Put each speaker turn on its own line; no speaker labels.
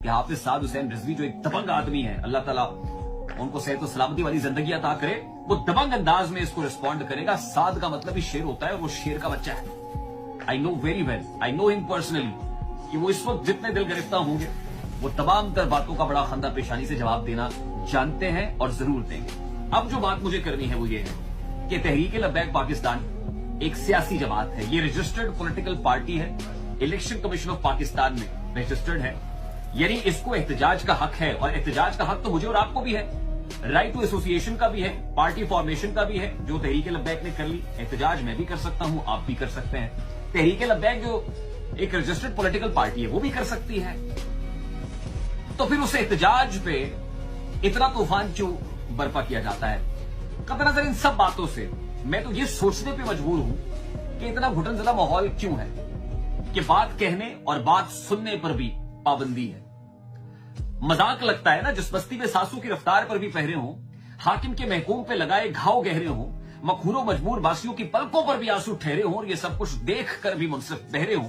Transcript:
कि हाफिज साद हुसैन रिजवी जो एक दबंग आदमी है, अल्लाह ताला उनको सेहत और सलामती वाली जिंदगी अता करे, वो दबंग अंदाज में इसको रिस्पॉन्ड करेगा। साद का मतलब ही शेर होता है और वो शेर का बच्चा है। I know very well, I know him personally, कि वो इस वक्त जितने दिल गिरफ्तार होंगे वो तमाम तर बातों का बड़ा खंदा पेशानी से जवाब देना जानते हैं और जरूर देंगे। अब जो बात मुझे करनी है वो ये है कि तहरीक-ए-लब्बैक पाकिस्तान एक सियासी जमात है, ये रजिस्टर्ड पॉलिटिकल पार्टी है, इलेक्शन कमीशन ऑफ पाकिस्तान में रजिस्टर्ड है, यानी इसको एहतजाज का हक है। और एहतजाज का हक तो मुझे और आपको भी है, राइट टू एसोसिएशन का भी है, पार्टी फॉर्मेशन का भी है, जो तहरीक-ए-लब्बैक ने कर ली। एहतजाज मैं भी कर सकता हूं, आप भी कर सकते हैं। तहरीक-ए-लब्बैक जो एक रजिस्टर्ड पॉलिटिकल पार्टी है वो भी कर सकती है। तो फिर उस एहतजाज पे इतना तूफान क्यों बर्पा किया जाता है? कतई नजर इन सब बातों से मैं तो ये सोचने पे मजबूर हूं कि इतना घुटनजदा माहौल क्यों है कि बात कहने और बात सुनने पर भी पाबंदी है। मजाक लगता है ना, जिस बस्ती में सासू की रफ्तार पर भी पहरे हों, हाकिम के महकूम पे लगाए घाव गहरे हों, मखहूरों मजबूर बासियों की पलकों पर भी आंसू ठहरे हों और ये सब कुछ देख कर भी मुनसिफ बहरे हों,